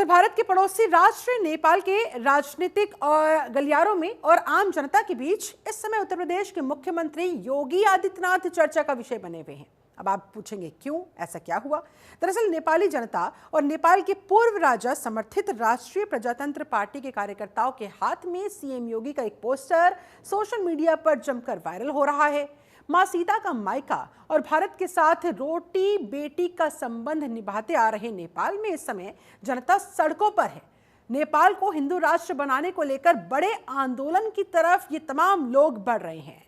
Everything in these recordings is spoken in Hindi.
उधर भारत के पड़ोसी राष्ट्र नेपाल के राजनीतिक और गलियारों में और आम जनता के बीच इस समय उत्तर प्रदेश के मुख्यमंत्री योगी आदित्यनाथ चर्चा का विषय बने हुए हैं। अब आप पूछेंगे क्यों, ऐसा क्या हुआ? दरअसल नेपाली जनता और नेपाल के पूर्व राजा समर्थित राष्ट्रीय प्रजातंत्र पार्टी के कार्यकर्ताओं के हाथ में सीएम योगी का एक पोस्टर सोशल मीडिया पर जमकर वायरल हो रहा है। मां सीता का मायका और भारत के साथ रोटी बेटी का संबंध निभाते आ रहे नेपाल में इस समय जनता सड़कों पर है। नेपाल को हिंदू राष्ट्र बनाने को लेकर बड़े आंदोलन की तरफ ये तमाम लोग बढ़ रहे हैं।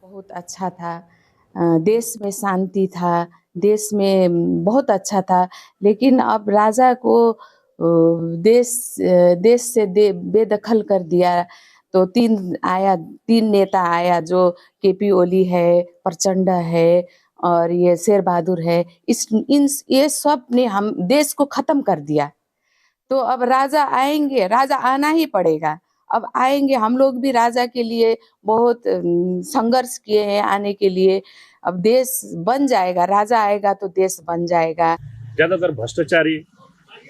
बहुत अच्छा था, देश में शांति था, देश में बहुत अच्छा था। लेकिन अब राजा को देश से बेदखल कर दिया। तो तीन नेता आया जो केपी ओली है, प्रचंड है और ये शेर बहादुर है। ये सब ने हम देश को खत्म कर दिया। तो अब राजा आएंगे, राजा आना ही पड़ेगा। अब आएंगे, हम लोग भी राजा के लिए बहुत संघर्ष किए हैं आने के लिए। अब देश बन जाएगा, राजा आएगा तो देश बन जाएगा। ज्यादातर भ्रष्टाचारी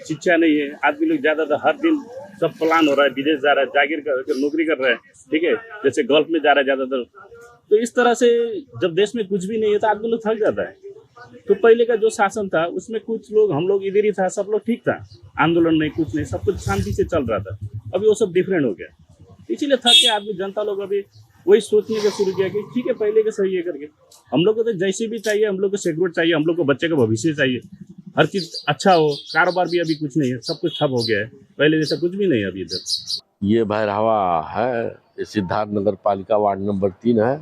शिक्षा नहीं है, आदमी लोग ज्यादातर हर दिन सब प्लान हो रहा है, विदेश जा रहा है, जागीर कर नौकरी कर रहा है, ठीक है, जैसे गल्फ में जा रहा है ज्यादातर। तो इस तरह से जब देश में कुछ भी नहीं है तो आदमी लोग थक जाता है। तो पहले का जो शासन था उसमें कुछ लोग, हम लोग इधर ही था, सब लोग ठीक था, आंदोलन नहीं, कुछ नहीं, सब कुछ शांति से चल रहा था। अभी वो सब डिफरेंट हो गया, इसीलिए थक के आदमी जनता लोग अभी वही सोचने का शुरू किया कि ठीक है पहले के सही है करके। हम लोग को तो जैसे भी चाहिए, हम लोग को सिक्योर चाहिए, हम लोग को बच्चे का भविष्य चाहिए, हर चीज अच्छा हो। कारोबार भी अभी कुछ नहीं है, सब कुछ ठप हो गया है, पहले जैसा कुछ भी नहीं है अभी इधर। ये भैरहवा है, सिद्धार्थ नगर पालिका वार्ड नंबर 3 है,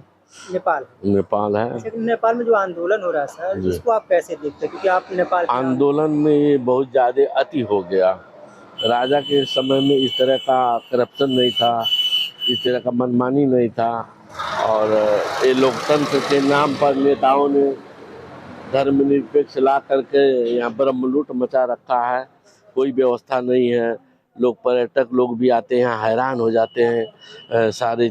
नेपाल है। नेपाल में जो आंदोलन हो रहा है सर, इसको आप कैसे देखते हैं? क्योंकि आप नेपाल आंदोलन में ये बहुत ज्यादा अति हो गया। राजा के समय में इस तरह का करप्शन नहीं था, इस तरह का मनमानी नहीं था। और ये लोकतंत्र के नाम पर नेताओं ने धर्मनिरपेक्ष ला करके यहाँ ब्रह्म लूट मचा रखा है। कोई व्यवस्था नहीं है, लोग पर्यटक लोग भी आते हैं, हैरान हो जाते हैं। सारे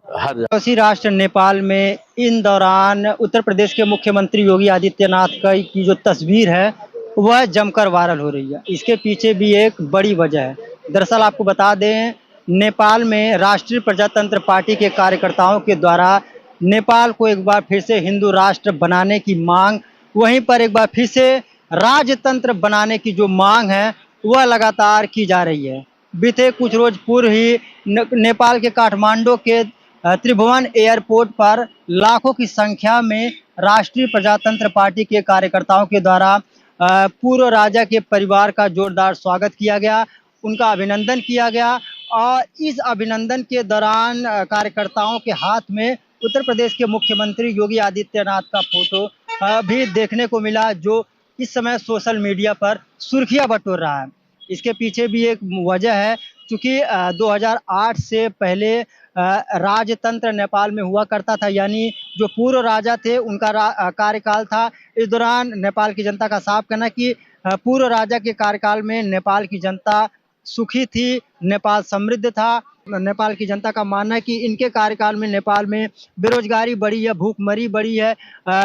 पड़ोसी राष्ट्र नेपाल में इन दौरान उत्तर प्रदेश के मुख्यमंत्री योगी आदित्यनाथ की जो तस्वीर है वह जमकर वायरल हो रही है। इसके पीछे भी एक बड़ी वजह है। दरअसल आपको बता दें, नेपाल में राष्ट्रीय प्रजातंत्र पार्टी के कार्यकर्ताओं के द्वारा नेपाल को एक बार फिर से हिंदू राष्ट्र बनाने की मांग, वहीं पर एक बार फिर से राजतंत्र बनाने की जो मांग है वह लगातार की जा रही है। बीते कुछ रोज पूर्व ही नेपाल के काठमांडू के त्रिभुवन एयरपोर्ट पर लाखों की संख्या में राष्ट्रीय प्रजातंत्र पार्टी के कार्यकर्ताओं के द्वारा पूर्व राजा के परिवार का जोरदार स्वागत किया गया, उनका अभिनंदन किया गया। और इस अभिनंदन के दौरान कार्यकर्ताओं के हाथ में उत्तर प्रदेश के मुख्यमंत्री योगी आदित्यनाथ का फोटो भी देखने को मिला, जो इस समय सोशल मीडिया पर सुर्खियां बटोर रहा है। इसके पीछे भी एक वजह है, क्योंकि 2008 से पहले राजतंत्र नेपाल में हुआ करता था, यानी जो पूर्व राजा थे उनका कार्यकाल था। इस दौरान नेपाल की जनता का साफ कहना कि पूर्व राजा के कार्यकाल में नेपाल की जनता सुखी थी, नेपाल समृद्ध था। नेपाल की जनता का मानना है कि इनके कार्यकाल में नेपाल में बेरोजगारी बढ़ी है, भूखमरी बढ़ी है,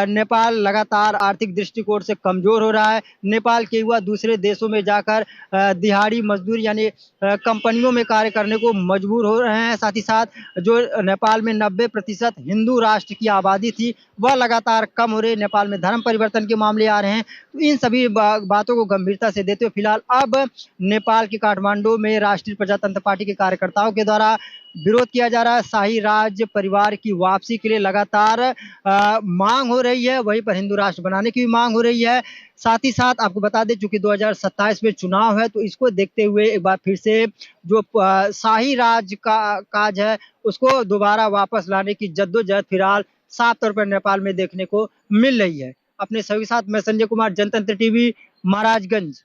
नेपाल लगातार आर्थिक दृष्टिकोण से कमजोर हो रहा है। नेपाल के युवा दूसरे देशों में जाकर दिहाड़ी मजदूर यानी कंपनियों में कार्य करने को मजबूर हो रहे हैं। साथ ही साथ जो नेपाल में 90% हिंदू राष्ट्र की आबादी थी वह लगातार कम हो रही है। नेपाल में धर्म परिवर्तन के मामले आ रहे हैं। तो इन सभी बातों को गंभीरता से देते हुए फिलहाल अब नेपाल के काठमांडू में राष्ट्रीय प्रजातंत्र पार्टी के कार्यकर्ताओं के द्वारा विरोध किया जा रहा है। शाही राज परिवार की वापसी के लिए लगातार मांग हो रही है, वहीं पर हिंदू राष्ट्र बनाने की भी मांग हो रही है। साथ ही साथ आपको बता दें, चूंकि 2027 में चुनाव है, तो इसको देखते हुए एक बार फिर से जो शाही राज का काज है उसको दोबारा वापस लाने की जद्दोजहद फिलहाल साफ तौर पर नेपाल में देखने को मिल रही है। अपने सभी साथ मैं संजय कुमार, जनतंत्र टीवी, महाराजगंज।